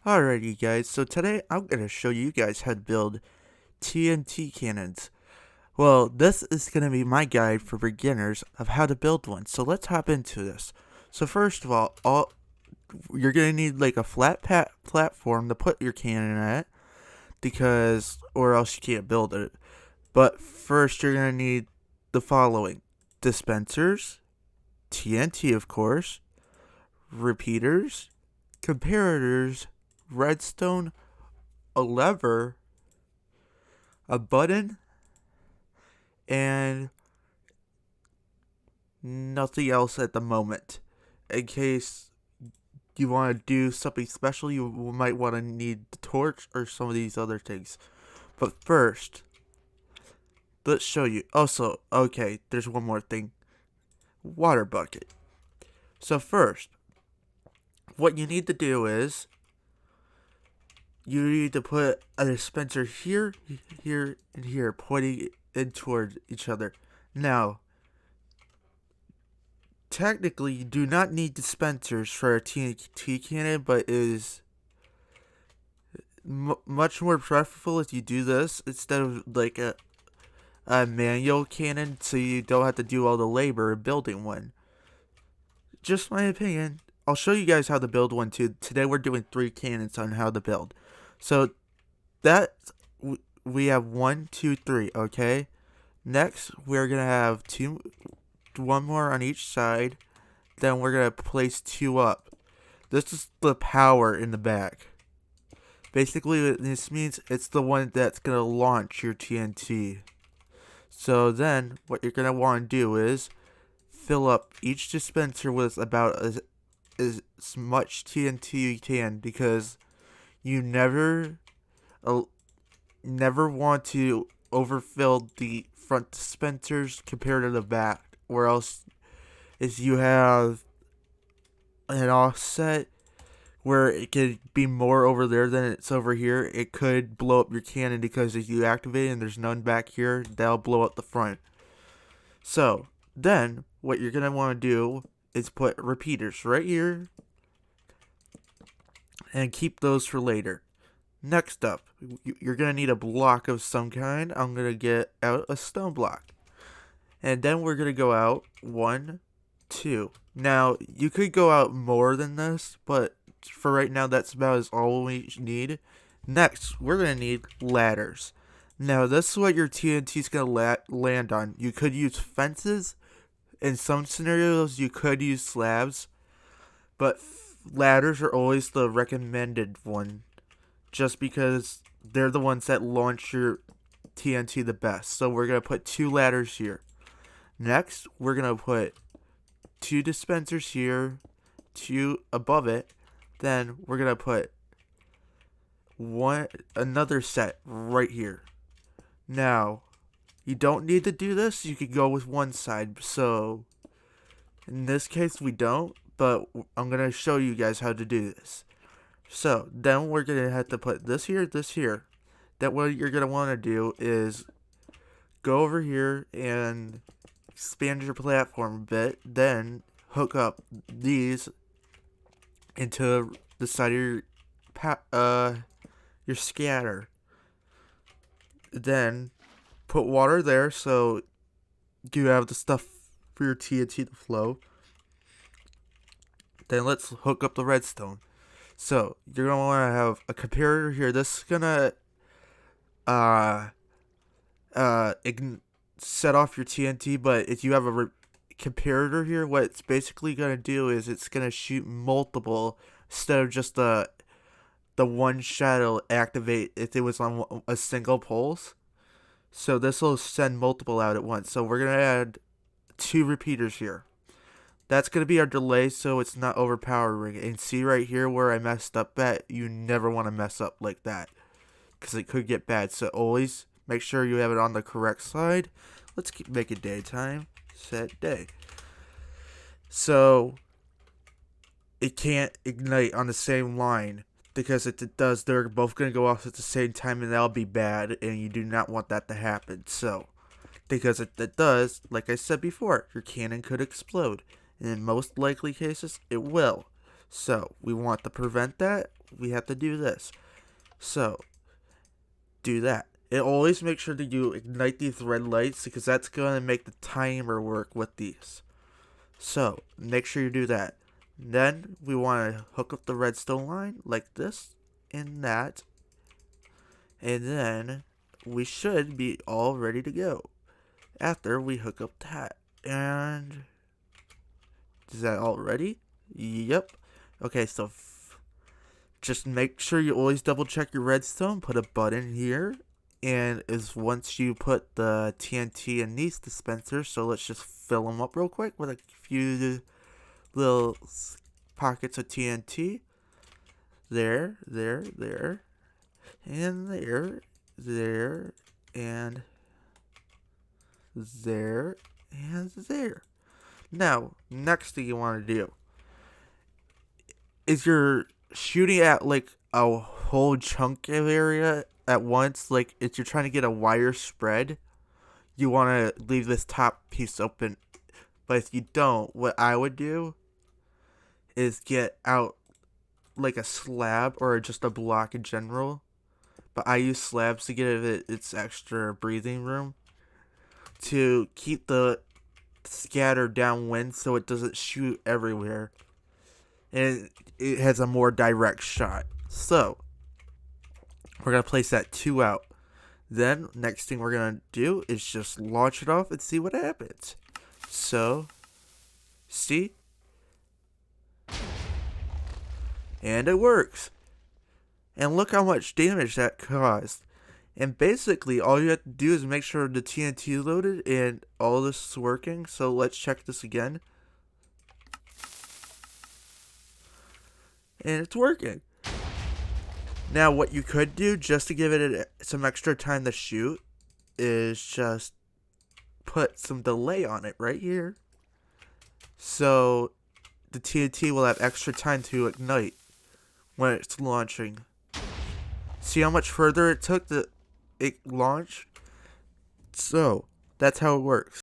Alrighty guys, so today I'm going to show you guys how to build TNT cannons. Well, this is going to be my guide for beginners of how to build one, so let's hop into this. So first of all you're going to need like a flat platform to put your cannon at, or else you can't build it. But first you're going to need the following: dispensers, TNT of course, repeaters, comparators, redstone, a lever, a button, and nothing else at the moment. In case you want to do something special, you might want to need the torch or some of these other things. But first, let's show you. Also, okay, there's one more thing. Water bucket. So first, what you need to do is you need to put a dispenser here, here, and here, pointing in toward each other. Now, technically, you do not need dispensers for a TNT cannon, but it is much more preferable if you do this instead of like a manual cannon, so you don't have to do all the labor of building one. Just my opinion. I'll show you guys how to build one too. Today we're doing 3 cannons on how to build. So that we have 1, 2, 3. Okay. Next, we're gonna have one more on each side. Then we're gonna place 2 up. This is the power in the back. Basically, this means it's the one that's gonna launch your TNT. So then, what you're gonna want to do is fill up each dispenser with about as much TNT you can, because you never want to overfill the front dispensers compared to the back, or else if you have an offset where it could be more over there than it's over here, it could blow up your cannon, because if you activate it and there's none back here, that'll blow up the front. So then what you're gonna want to do is put repeaters right here and keep those for later. Next up, you're gonna need a block of some kind. I'm gonna get out a stone block, and then we're gonna go out 1, 2. Now you could go out more than this, but for right now that's about as all we need. Next, we're gonna need ladders. Now this is what your TNT is gonna land on. You could use fences. In some scenarios, you could use slabs, but ladders are always the recommended one, just because they're the ones that launch your TNT the best. So we're gonna put 2 ladders here. Next, we're gonna put 2 dispensers here, 2 above it. Then we're gonna put another set right here. Now, you don't need to do this. You could go with one side. So in this case, we don't, but I'm gonna show you guys how to do this. So then we're gonna have to put this here, this here. Then what you're gonna want to do is go over here and expand your platform a bit. Then hook up these into the side of your scatter. Then put water there so you have the stuff for your TNT to flow. Then let's hook up the redstone. So you're gonna want to have a comparator here. This is gonna set off your TNT, but if you have a comparator here, what it's basically gonna do is it's gonna shoot multiple instead of just the one shot it'll activate if it was on a single pulse. So this will send multiple out at once. So we're gonna add 2 repeaters here. That's gonna be our delay, so it's not overpowering. And see right here where I messed up at? You never want to mess up like that, because it could get bad. So always make sure you have it on the correct side. Let's make it daytime. Set day. So it can't ignite on the same line, because if it does, they're both going to go off at the same time, and that'll be bad, and you do not want that to happen. So, because if it does, like I said before, your cannon could explode, and in most likely cases, it will. So, we want to prevent that. we have to do this. So, do that. And always make sure that you ignite these red lights because that's going to make the timer work with these. So, make sure you do that. Then, we want to hook up the redstone line like this and that. And then, we should be all ready to go after we hook up that. And is that all ready? Yep. Okay, so just make sure you always double check your redstone. Put a button here, and is once you put the TNT in these dispensers. So let's just fill them up real quick with a few little pockets of TNT. There, there, there, and there, there, and there, and there. Now, next thing you want to do is you're shooting at like a whole chunk of area at once. Like if you're trying to get a wire spread, you want to leave this top piece open. But if you don't, what I would do is get out like a slab or just a block in general. But I use slabs to give it its extra breathing room to keep the scattered downwind so it doesn't shoot everywhere. And it has a more direct shot. So, we're going to place that 2 out. Then, next thing we're going to do is just launch it off and see what happens. So, see? And it works. And look how much damage that caused. And basically, all you have to do is make sure the TNT is loaded and all this is working. So, let's check this again. And it's working. Now, what you could do just to give it some extra time to shoot is just put some delay on it right here. So the TNT will have extra time to ignite when it's launching. See how much further it took to it launch? So that's how it works.